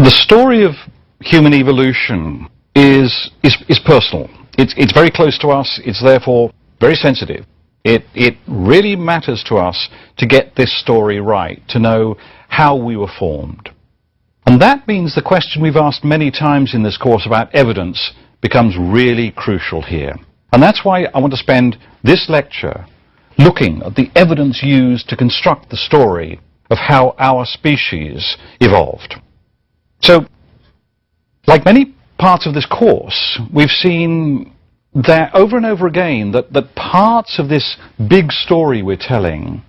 The story of human evolution is personal. It's very close to us. It's therefore very sensitive. It really matters to us to get this story right, to know how we were formed. And that means the question we've asked many times in this course about evidence becomes really crucial here. And that's why I want to spend this lecture looking at the evidence used to construct the story of how our species evolved. So, like many parts of this course, we've seen that over and over again that parts of this big story we're telling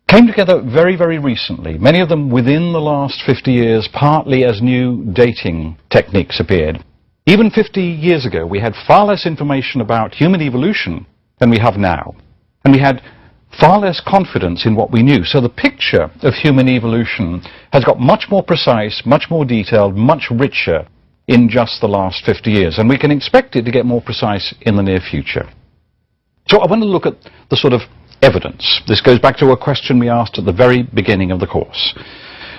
came together very, very recently, many of them within the last 50 years, partly as new dating techniques appeared. Even 50 years ago, we had far less information about human evolution than we have now. And we had far less confidence in what we knew. So the picture of human evolution has got much more precise, much more detailed, much richer in just the last 50 years. And we can expect it to get more precise in the near future. So I want to look at the sort of evidence. This goes back to a question we asked at the very beginning of the course.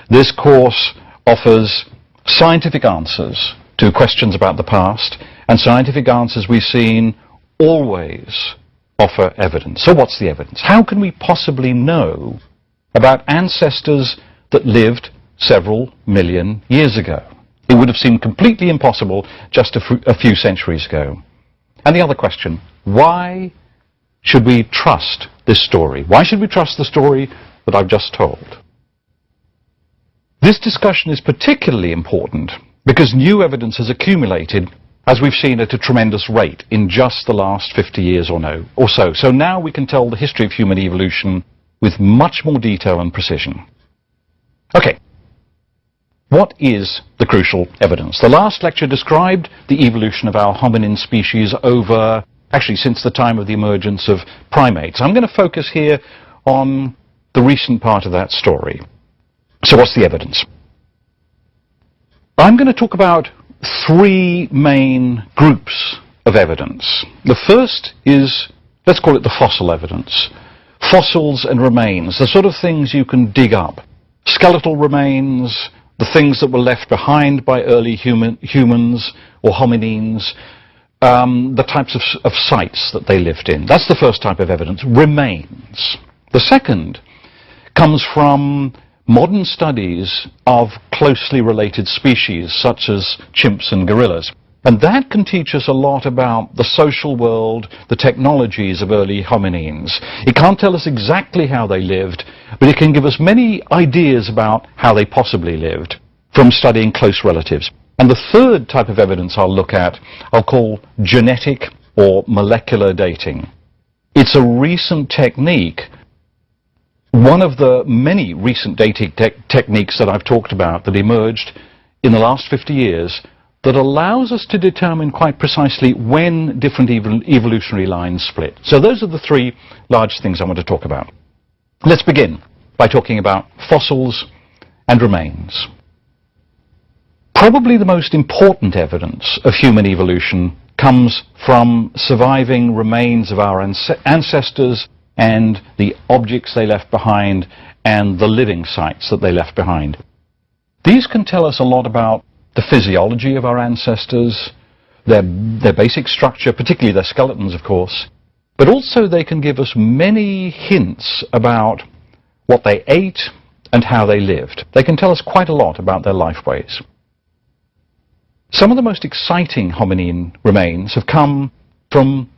This course offers scientific answers to questions about the past, and scientific answers we've seen always offer evidence. So what's the evidence? How can we possibly know about ancestors that lived several million years ago? It would have seemed completely impossible just a few centuries ago. And the other question, why should we trust this story? Why should we trust the story that I've just told? This discussion is particularly important because new evidence has accumulated, as we've seen, at a tremendous rate in just the last 50 years or so. So now we can tell the history of human evolution with much more detail and precision. Okay. What is the crucial evidence? The last lecture described the evolution of our hominin species over, actually since the time of the emergence of primates. I'm going to focus here on the recent part of that story. So what's the evidence? I'm going to talk about three main groups of evidence. The first is, let's call it the fossil evidence. Fossils and remains, the sort of things you can dig up. Skeletal remains, the things that were left behind by early humans or hominines, the types of sites that they lived in. That's the first type of evidence, remains. The second comes from modern studies of closely related species, such as chimps and gorillas. And that can teach us a lot about the social world, the technologies of early hominines. It can't tell us exactly how they lived, but it can give us many ideas about how they possibly lived from studying close relatives. And the third type of evidence I'll look at, I'll call genetic or molecular dating. It's a recent technique, one of the many recent dating techniques that I've talked about that emerged in the last 50 years that allows us to determine quite precisely when different evolutionary lines split. So those are the three large things I want to talk about. Let's begin by talking about fossils and remains. Probably the most important evidence of human evolution comes from surviving remains of our ancestors and the objects they left behind and the living sites that they left behind. These can tell us a lot about the physiology of our ancestors, their basic structure, particularly their skeletons, of course, but also they can give us many hints about what they ate and how they lived. They can tell us quite a lot about their lifeways. Some of the most exciting hominin remains have come from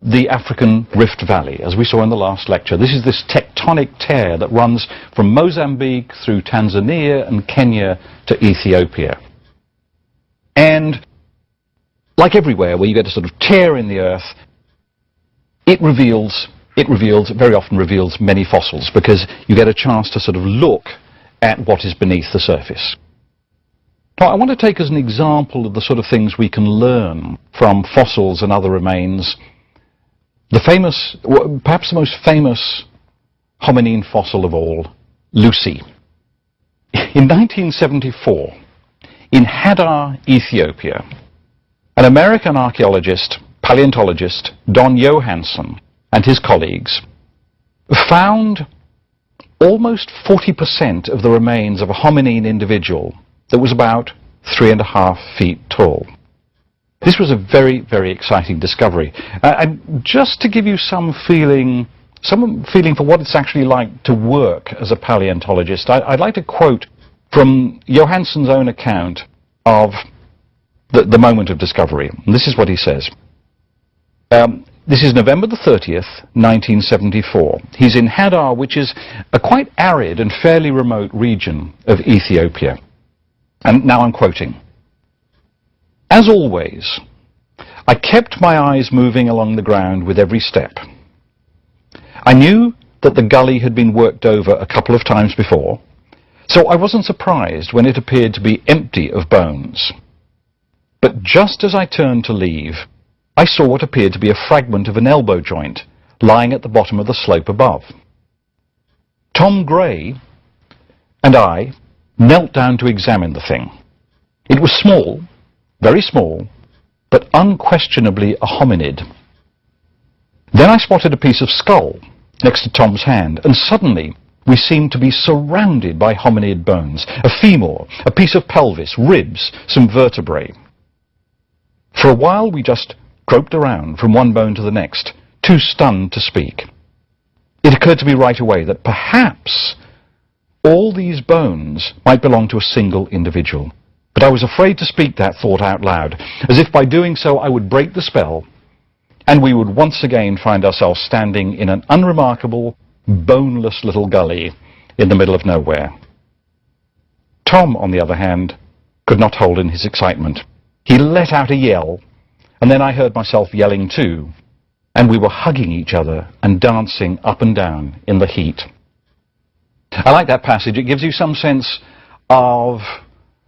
the African Rift Valley, as we saw in the last lecture. This is this tectonic tear that runs from Mozambique through Tanzania and Kenya to Ethiopia. And like everywhere where you get a sort of tear in the earth, it very often reveals many fossils because you get a chance to sort of look at what is beneath the surface. Now, I want to take as an example of the sort of things we can learn from fossils and other remains the famous, perhaps the most famous hominin fossil of all, Lucy. In 1974, in Hadar, Ethiopia, an American archaeologist, paleontologist, Don Johansson, and his colleagues found almost 40% of the remains of a hominin individual that was about 3.5 feet tall. This was a very, very exciting discovery. And just to give you some feeling for what it's actually like to work as a paleontologist, I'd like to quote from Johansson's own account of the moment of discovery. And this is what he says. This is November the 30th, 1974. He's in Hadar, which is a quite arid and fairly remote region of Ethiopia. And now I'm quoting. As always, I kept my eyes moving along the ground with every step. I knew that the gully had been worked over a couple of times before, so I wasn't surprised when it appeared to be empty of bones. But just as I turned to leave, I saw what appeared to be a fragment of an elbow joint lying at the bottom of the slope above. Tom Gray and I knelt down to examine the thing. It was small, very small, but unquestionably a hominid. Then I spotted a piece of skull next to Tom's hand, and suddenly we seemed to be surrounded by hominid bones, a femur, a piece of pelvis, ribs, some vertebrae. For a while we just groped around from one bone to the next, too stunned to speak. It occurred to me right away that perhaps all these bones might belong to a single individual. But I was afraid to speak that thought out loud, as if by doing so I would break the spell, and we would once again find ourselves standing in an unremarkable, boneless little gully in the middle of nowhere. Tom, on the other hand, could not hold in his excitement. He let out a yell, and then I heard myself yelling too, and we were hugging each other and dancing up and down in the heat. I like that passage. It gives you some sense of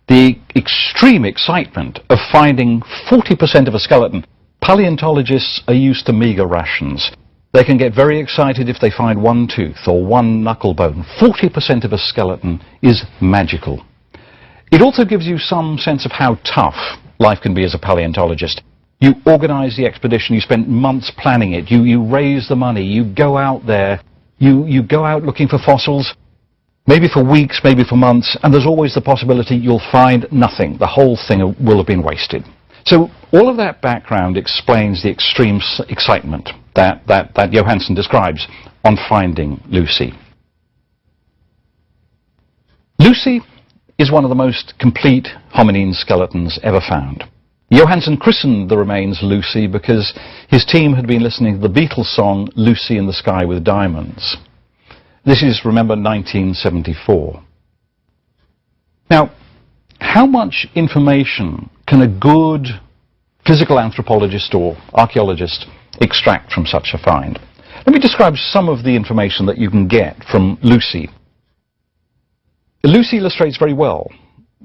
the extreme excitement of finding 40% of a skeleton. Paleontologists are used to meager rations. They can get very excited if they find one tooth or one knuckle bone. 40% of a skeleton is magical. It also gives you some sense of how tough life can be as a paleontologist. You organize the expedition, you spend months planning it, you raise the money, you go out there, you go out looking for fossils, maybe for weeks, maybe for months, and there's always the possibility you'll find nothing. The whole thing will have been wasted. So all of that background explains the extreme excitement that Johansson describes on finding Lucy. Lucy is one of the most complete hominine skeletons ever found. Johansson christened the remains Lucy because his team had been listening to the Beatles song Lucy in the Sky with Diamonds. This is, remember, 1974. Now, how much information can a good physical anthropologist or archaeologist extract from such a find? Let me describe some of the information that you can get from Lucy. Lucy illustrates very well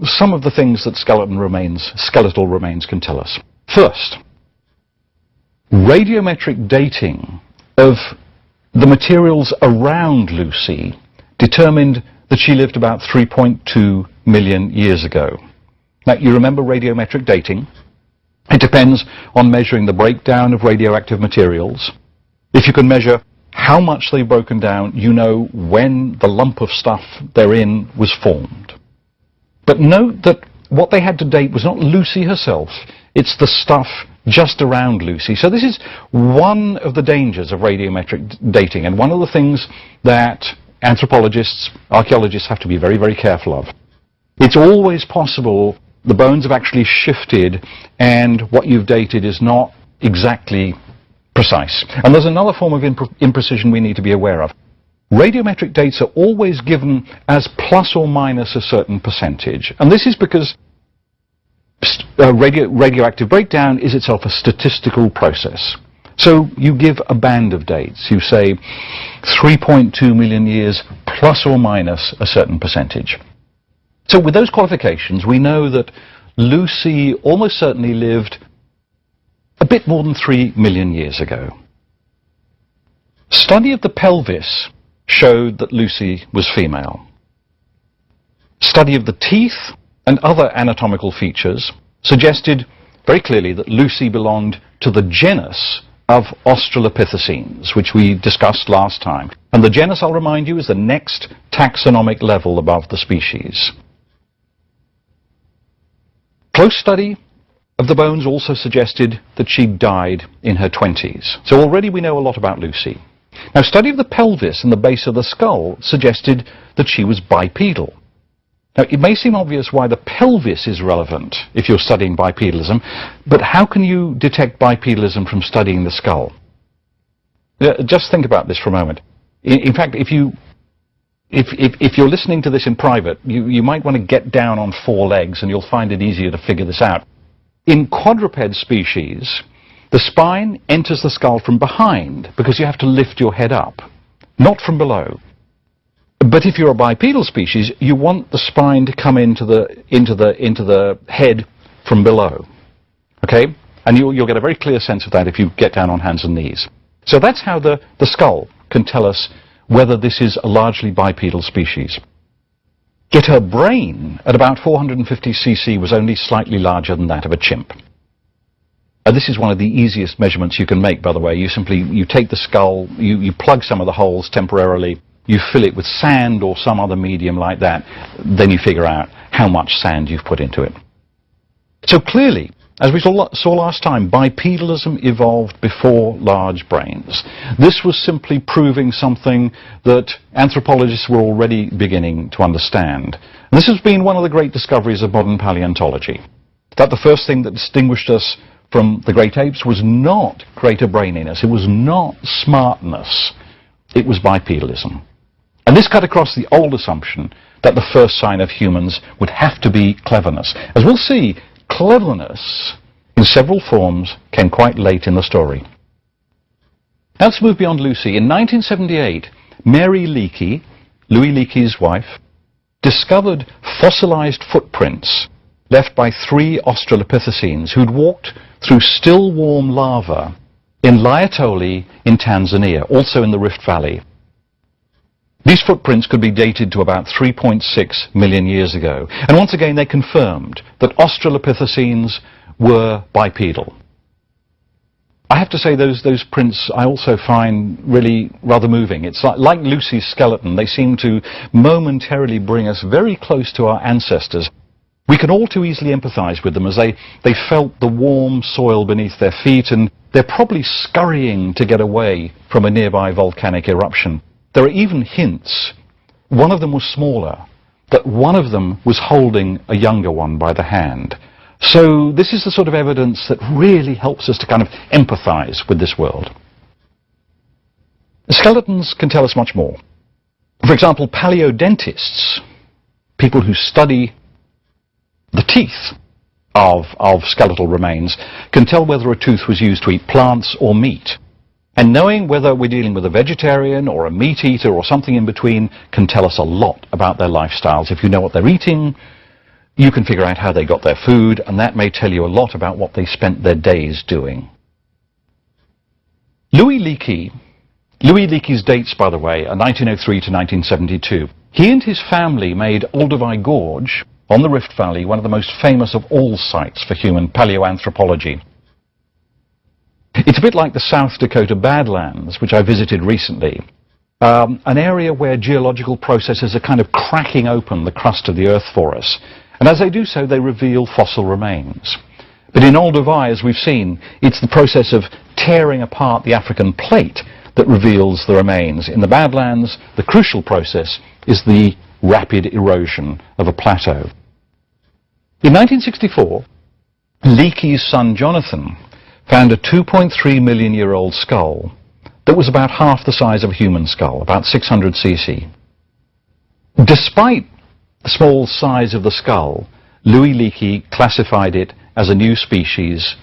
some of the things that skeletal remains can tell us. First, radiometric dating of the materials around Lucy determined that she lived about 3.2 million years ago. Now, you remember radiometric dating? It depends on measuring the breakdown of radioactive materials. If you can measure how much they've broken down, you know when the lump of stuff they're in was formed. But note that what they had to date was not Lucy herself, it's the stuff just around Lucy. So this is one of the dangers of radiometric dating, and one of the things that anthropologists, archaeologists have to be very, very careful of. It's always possible the bones have actually shifted and what you've dated is not exactly precise. And there's another form of imprecision we need to be aware of. Radiometric dates are always given as plus or minus a certain percentage. And this is because radioactive breakdown is itself a statistical process. So you give a band of dates. You say 3.2 million years plus or minus a certain percentage. So with those qualifications, we know that Lucy almost certainly lived a bit more than 3 million years ago. Study of the pelvis showed that Lucy was female. Study of the teeth and other anatomical features suggested very clearly that Lucy belonged to the genus of Australopithecines, which we discussed last time. And the genus, I'll remind you, is the next taxonomic level above the species. Close study of the bones also suggested that she died in her 20s. So already we know a lot about Lucy. Now, study of the pelvis and the base of the skull suggested that she was bipedal. Now, it may seem obvious why the pelvis is relevant if you're studying bipedalism, but how can you detect bipedalism from studying the skull? Just think about this for a moment. In fact, if you're listening to this in private, you might want to get down on four legs and you'll find it easier to figure this out. In quadruped species, the spine enters the skull from behind because you have to lift your head up, not from below. But if you're a bipedal species, you want the spine to come into the head from below. Okay? And you'll get a very clear sense of that if you get down on hands and knees. So that's how the skull can tell us whether this is a largely bipedal species. Yet her brain, at about 450 cc, was only slightly larger than that of a chimp. This is one of the easiest measurements you can make, by the way. You take the skull, you plug some of the holes temporarily, you fill it with sand or some other medium like that, then you figure out how much sand you've put into it. So clearly, as we saw last time, bipedalism evolved before large brains. This was simply proving something that anthropologists were already beginning to understand. And this has been one of the great discoveries of modern paleontology, that the first thing that distinguished us from the great apes was not greater braininess, it was not smartness, it was bipedalism. And this cut across the old assumption that the first sign of humans would have to be cleverness. As we'll see, cleverness in several forms came quite late in the story. Now let's move beyond Lucy. In 1978, Mary Leakey, Louis Leakey's wife, discovered fossilized footprints left by 3 Australopithecines who'd walked through still warm lava in Laetoli in Tanzania, also in the Rift Valley. These footprints could be dated to about 3.6 million years ago. And once again, they confirmed that Australopithecines were bipedal. I have to say those prints I also find really rather moving. It's like Lucy's skeleton. They seem to momentarily bring us very close to our ancestors. We can all too easily empathize with them as they felt the warm soil beneath their feet, and they're probably scurrying to get away from a nearby volcanic eruption. There are even hints, one of them was smaller, that one of them was holding a younger one by the hand. So this is the sort of evidence that really helps us to kind of empathize with this world. The skeletons can tell us much more. For example, paleodentists, people who study the teeth of skeletal remains, can tell whether a tooth was used to eat plants or meat. And knowing whether we're dealing with a vegetarian or a meat eater or something in between can tell us a lot about their lifestyles. If you know what they're eating, you can figure out how they got their food, and that may tell you a lot about what they spent their days doing. Louis Leakey's dates, by the way, are 1903 to 1972. He and his family made Olduvai Gorge on the Rift Valley one of the most famous of all sites for human paleoanthropology. It's a bit like the South Dakota Badlands, which I visited recently, an area where geological processes are kind of cracking open the crust of the earth for us. And as they do so, they reveal fossil remains. But in Olduvai, as we've seen, it's the process of tearing apart the African plate that reveals the remains. In the Badlands, the crucial process is the rapid erosion of a plateau. In 1964, Leakey's son Jonathan found a 2.3 million year old skull that was about half the size of a human skull, about 600 cc. Despite the small size of the skull, Louis Leakey classified it as a new species,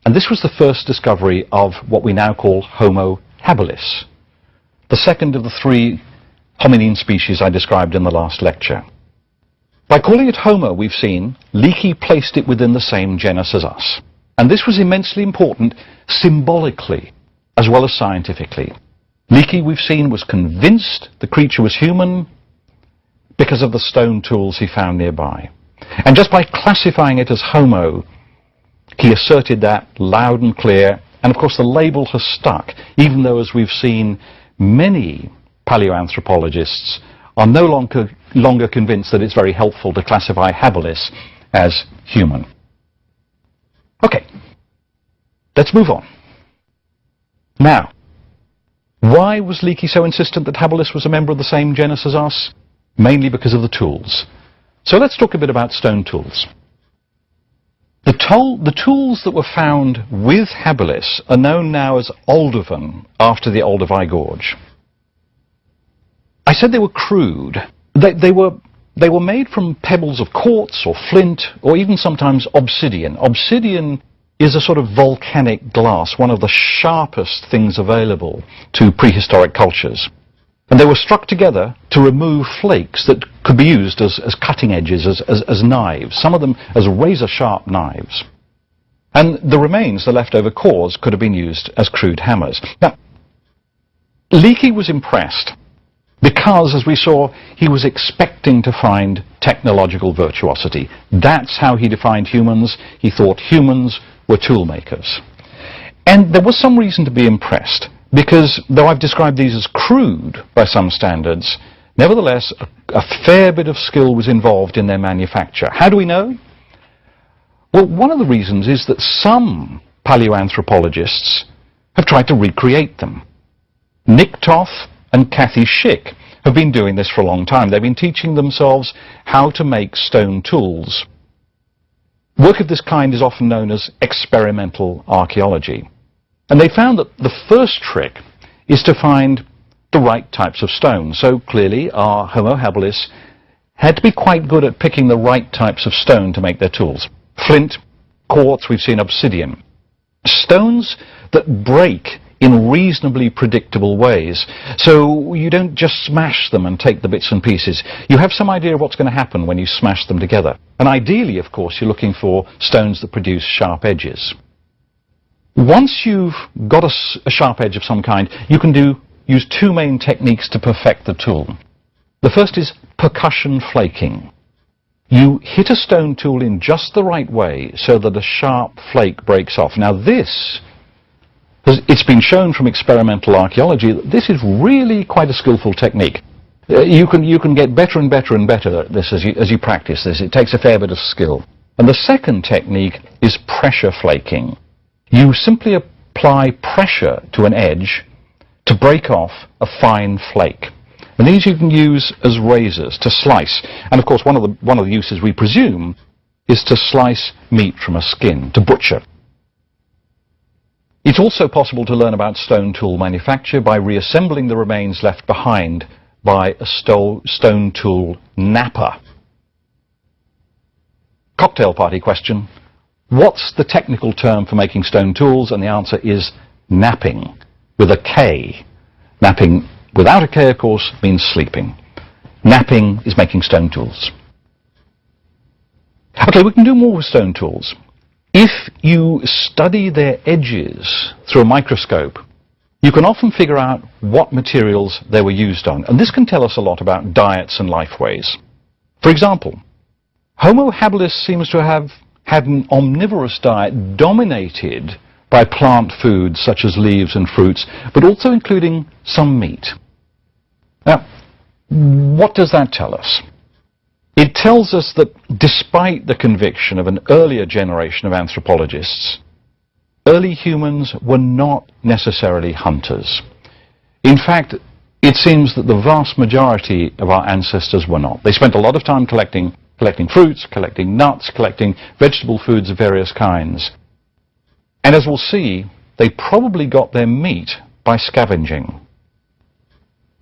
and this was the first discovery of what we now call Homo habilis, the second of the 3 hominine species I described in the last lecture. By calling it Homo, we've seen, Leakey placed it within the same genus as us. And this was immensely important symbolically as well as scientifically. Leakey, we've seen, was convinced the creature was human because of the stone tools he found nearby. And just by classifying it as Homo, he asserted that loud and clear, and of course the label has stuck, even though, as we've seen, many paleoanthropologists are no longer convinced that it's very helpful to classify habilis as human. Okay, let's move on. Now, why was Leakey so insistent that habilis was a member of the same genus as us? Mainly because of the tools. So let's talk a bit about stone tools. The tools that were found with habilis are known now as Olduvai, after the Olduvai Gorge. I said they were crude. They were made from pebbles of quartz or flint or even sometimes obsidian. Obsidian is a sort of volcanic glass, one of the sharpest things available to prehistoric cultures. And they were struck together to remove flakes that could be used as cutting edges, as knives, some of them as razor-sharp knives. And the remains, the leftover cores, could have been used as crude hammers. Now, Leakey was impressed because, as we saw, he was expecting to find technological virtuosity. That's how he defined humans. He thought humans were tool makers. And there was some reason to be impressed, because though I've described these as crude by some standards, nevertheless, a fair bit of skill was involved in their manufacture. How do we know? Well, one of the reasons is that some paleoanthropologists have tried to recreate them. Nick Toth and Kathy Schick have been doing this for a long time. They've been teaching themselves how to make stone tools. Work of this kind is often known as experimental archaeology. And they found that the first trick is to find the right types of stone. So clearly our Homo habilis had to be quite good at picking the right types of stone to make their tools. Flint, quartz, we've seen obsidian. Stones that break in reasonably predictable ways. So you don't just smash them and take the bits and pieces. You have some idea of what's going to happen when you smash them together. And ideally, of course, you're looking for stones that produce sharp edges. Once you've got a sharp edge of some kind, you can use two main techniques to perfect the tool. The first is percussion flaking. You hit a stone tool in just the right way so that a sharp flake breaks off. Now this, it's been shown from experimental archaeology that this is really quite a skillful technique. You can get better and better and better at this as you practice this. It takes a fair bit of skill. And the second technique is pressure flaking. You simply apply pressure to an edge to break off a fine flake. And these you can use as razors to slice. And of course one of the uses we presume is to slice meat from a skin, to butcher. It's also possible to learn about stone tool manufacture by reassembling the remains left behind by a stone tool napper. Cocktail party question. What's the technical term for making stone tools? And the answer is napping, with a K. Napping without a K, of course, means sleeping. Napping is making stone tools. Okay, we can do more with stone tools. If you study their edges through a microscope, you can often figure out what materials they were used on. And this can tell us a lot about diets and lifeways. For example, Homo habilis seems to have had an omnivorous diet dominated by plant foods such as leaves and fruits, but also including some meat. Now, what does that tell us? It tells us that despite the conviction of an earlier generation of anthropologists, early humans were not necessarily hunters. In fact, it seems that the vast majority of our ancestors were not. They spent a lot of time collecting fruits, collecting nuts, collecting vegetable foods of various kinds. And as we'll see, they probably got their meat by scavenging.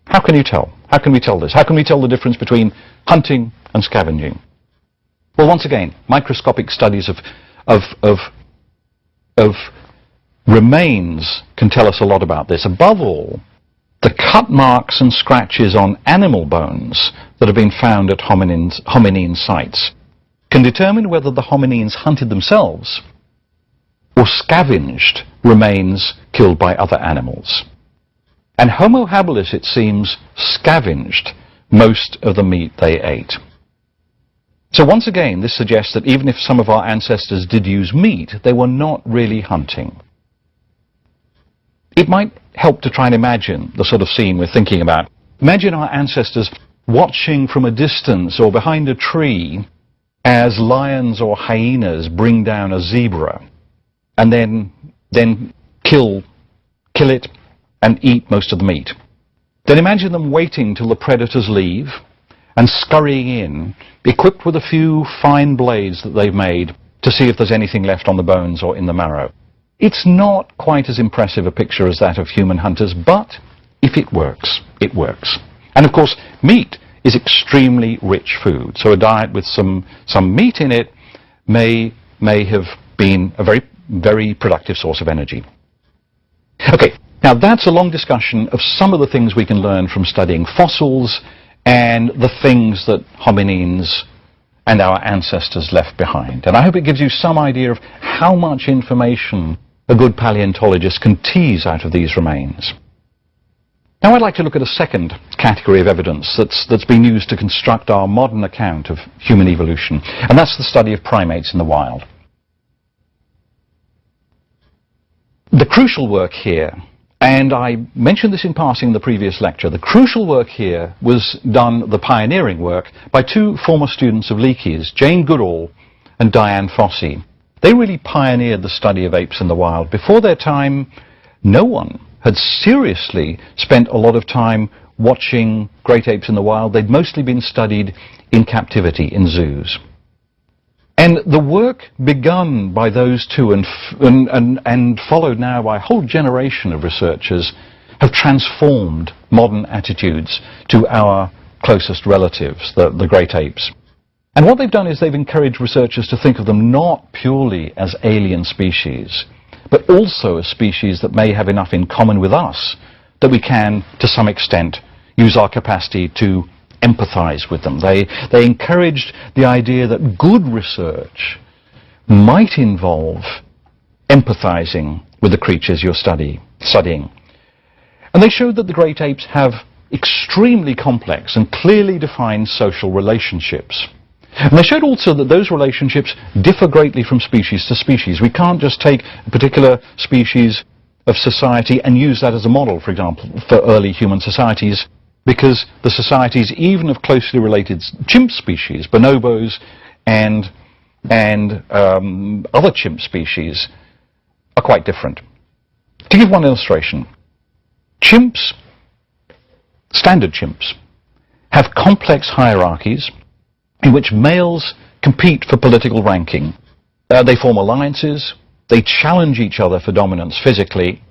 How can you tell? How can we tell this? How can we tell the difference between hunting and scavenging? Well, once again, microscopic studies of remains can tell us a lot about this. Above all, the cut marks and scratches on animal bones that have been found at hominine sites can determine whether the hominines hunted themselves or scavenged remains killed by other animals. And Homo habilis, it seems, scavenged most of the meat they ate. So once again, this suggests that even if some of our ancestors did use meat, they were not really hunting. It might help to try and imagine the sort of scene we're thinking about. Imagine our ancestors watching from a distance or behind a tree as lions or hyenas bring down a zebra and then kill it and eat most of the meat. Then imagine them waiting till the predators leave and scurrying in, equipped with a few fine blades that they've made to see if there's anything left on the bones or in the marrow. It's not quite as impressive a picture as that of human hunters, but if it works, it works. And of course, meat is extremely rich food, so a diet with some meat in it may have been a very, very productive source of energy. Okay, now that's a long discussion of some of the things we can learn from studying fossils and the things that hominines and our ancestors left behind. And I hope it gives you some idea of how much information a good paleontologist can tease out of these remains. Now I'd like to look at a second category of evidence that's been used to construct our modern account of human evolution, and that's the study of primates in the wild. The crucial work here, and I mentioned this in passing in the previous lecture, the crucial work here was done, the pioneering work, by two former students of Leakey's, Jane Goodall and Diane Fossey. They really pioneered the study of apes in the wild. Before their time, no one had seriously spent a lot of time watching great apes in the wild. They'd mostly been studied in captivity in zoos. And the work begun by those two and followed now by a whole generation of researchers have transformed modern attitudes to our closest relatives, the great apes. And what they've done is they've encouraged researchers to think of them not purely as alien species, but also as species that may have enough in common with us that we can, to some extent, use our capacity to empathize with them. They encouraged the idea that good research might involve empathizing with the creatures you're studying. And they showed that the great apes have extremely complex and clearly defined social relationships. And they showed also that those relationships differ greatly from species to species. We can't just take a particular species of society and use that as a model, for example, for early human societies, because the societies even of closely related chimp species, bonobos and other chimp species, are quite different. To give one illustration, chimps, standard chimps, have complex hierarchies in which males compete for political ranking. They form alliances, they challenge each other for dominance physically,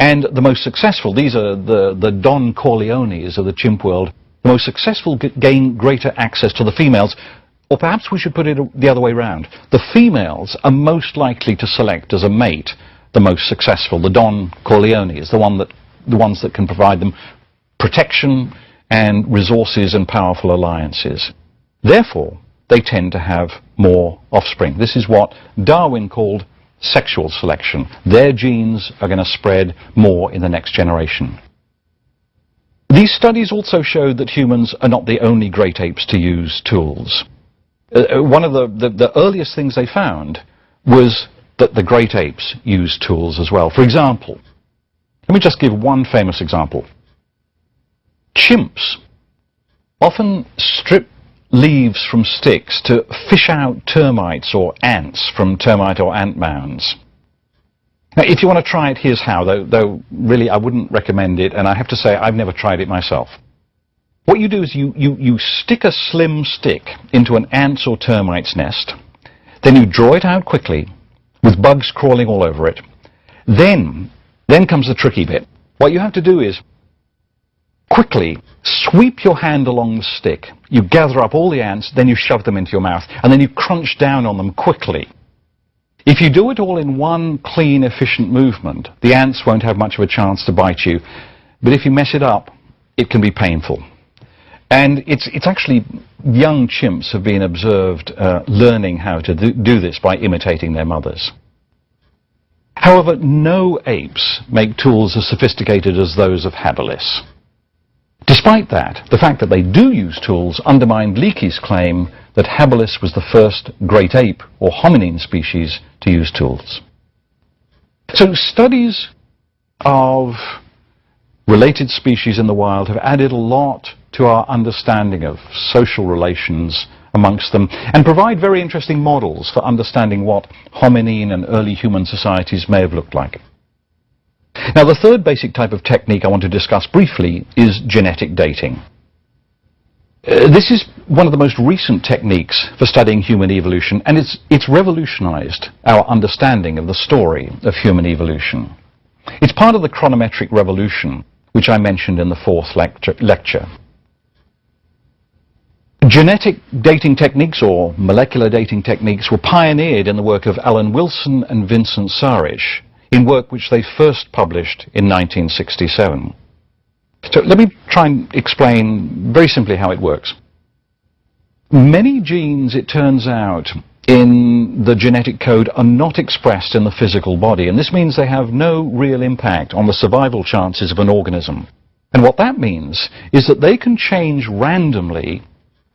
and the most successful, these are the Don Corleones of the chimp world, the most successful gain greater access to the females, or perhaps we should put it the other way around. The females are most likely to select as a mate the most successful, the Don Corleones, the ones that can provide them protection and resources and powerful alliances. Therefore, they tend to have more offspring. This is what Darwin called sexual selection. Their genes are going to spread more in the next generation. These studies also showed that humans are not the only great apes to use tools. One of the earliest things they found was that the great apes used tools as well. For example, let me just give one famous example. Chimps often strip leaves from sticks to fish out termites or ants from termite or ant mounds. Now, if you want to try it, here's how, though really I wouldn't recommend it, and I have to say I've never tried it myself. What you do is you stick a slim stick into an ant's or termite's nest, then you draw it out quickly with bugs crawling all over it. Then comes the tricky bit. What you have to do is quickly sweep your hand along the stick. You gather up all the ants, then you shove them into your mouth, and then you crunch down on them quickly. If you do it all in one clean, efficient movement, the ants won't have much of a chance to bite you. But if you mess it up, it can be painful. And it's actually, young chimps have been observed learning how to do this by imitating their mothers. However, no apes make tools as sophisticated as those of habilis. Despite that, the fact that they do use tools undermined Leakey's claim that habilis was the first great ape or hominine species to use tools. So studies of related species in the wild have added a lot to our understanding of social relations amongst them and provide very interesting models for understanding what hominine and early human societies may have looked like. Now, the third basic type of technique I want to discuss briefly is genetic dating. This is one of the most recent techniques for studying human evolution, and it's revolutionized our understanding of the story of human evolution. It's part of the chronometric revolution, which I mentioned in the fourth lecture. Genetic dating techniques, or molecular dating techniques, were pioneered in the work of Alan Wilson and Vincent Sarish, in work which they first published in 1967. So let me try and explain very simply how it works. Many genes, it turns out, in the genetic code are not expressed in the physical body, and this means they have no real impact on the survival chances of an organism. And what that means is that they can change randomly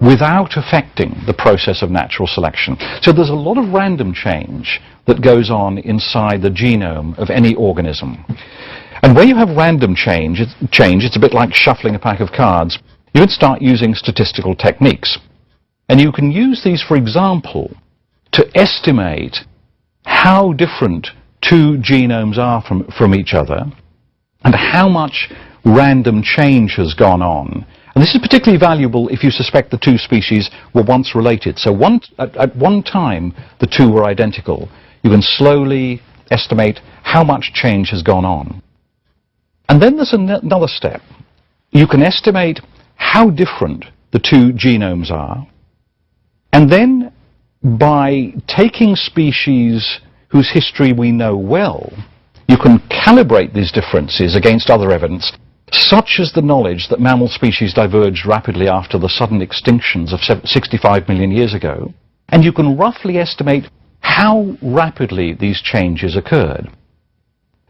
without affecting the process of natural selection. So there's a lot of random change that goes on inside the genome of any organism. And where you have random change, it's a bit like shuffling a pack of cards. You would start using statistical techniques. And you can use these, for example, to estimate how different two genomes are from each other and how much random change has gone on. And this is particularly valuable if you suspect the two species were once related. So at one time, the two were identical. You can slowly estimate how much change has gone on. And then there's another step. You can estimate how different the two genomes are, and then by taking species whose history we know well, you can calibrate these differences against other evidence, such as the knowledge that mammal species diverged rapidly after the sudden extinctions of 65 million years ago, and you can roughly estimate how rapidly these changes occurred.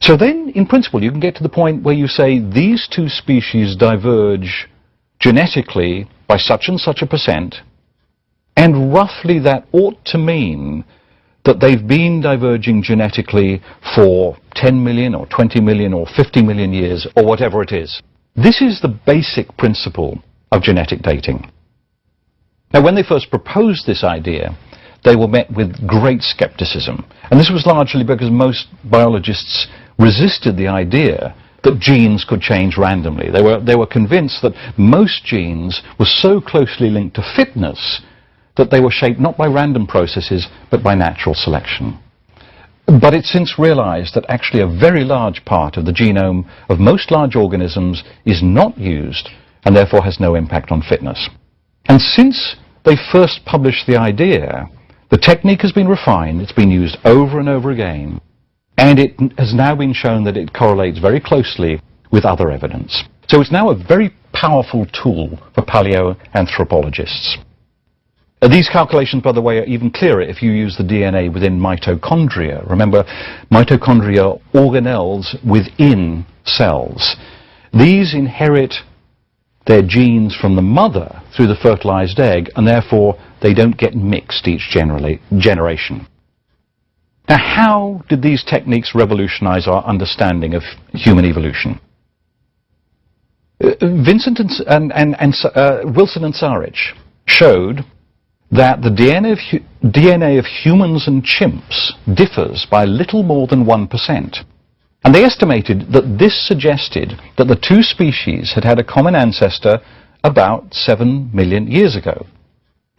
So then, in principle, you can get to the point where you say these two species diverge genetically by such and such a percent, and roughly that ought to mean that they've been diverging genetically for 10 million or 20 million or 50 million years or whatever it is. This is the basic principle of genetic dating. Now, when they first proposed this idea, they were met with great skepticism. And this was largely because most biologists resisted the idea that genes could change randomly. They were convinced that most genes were so closely linked to fitness that they were shaped not by random processes, but by natural selection. But it's since realized that actually a very large part of the genome of most large organisms is not used and therefore has no impact on fitness. And since they first published the idea, the technique has been refined, it's been used over and over again, and it has now been shown that it correlates very closely with other evidence. So it's now a very powerful tool for paleoanthropologists. These calculations, by the way, are even clearer if you use the DNA within mitochondria. Remember, mitochondria are organelles within cells. These inherit their genes from the mother through the fertilized egg, and therefore they don't get mixed each generation. Now, how did these techniques revolutionize our understanding of human evolution? Wilson and Sarish showed that the DNA of humans and chimps differs by little more than 1%. And they estimated that this suggested that the two species had had a common ancestor about 7 million years ago.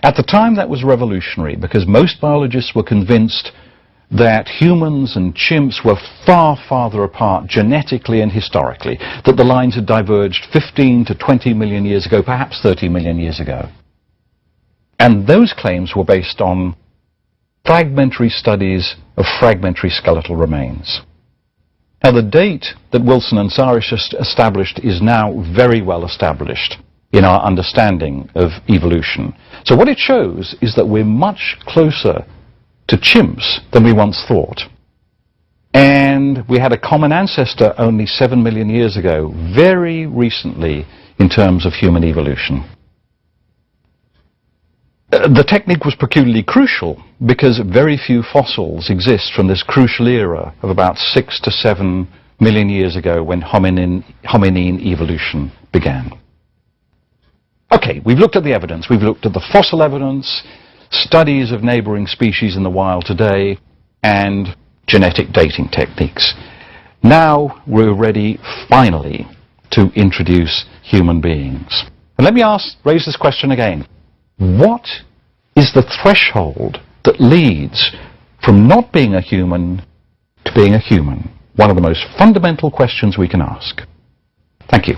At the time, that was revolutionary because most biologists were convinced that humans and chimps were far farther apart genetically and historically, that the lines had diverged 15 to 20 million years ago, perhaps 30 million years ago. And those claims were based on fragmentary studies of fragmentary skeletal remains. Now, the date that Wilson and Sarish established is now very well established in our understanding of evolution. So what it shows is that we're much closer to chimps than we once thought. And we had a common ancestor only 7 million years ago, very recently in terms of human evolution. The technique was peculiarly crucial because very few fossils exist from this crucial era of about 6 to 7 million years ago when hominine evolution began. Okay, we've looked at the evidence. We've looked at the fossil evidence, studies of neighbouring species in the wild today, and genetic dating techniques. Now we're ready, finally, to introduce human beings. And let me raise this question again. What is the threshold that leads from not being a human to being a human? One of the most fundamental questions we can ask. Thank you.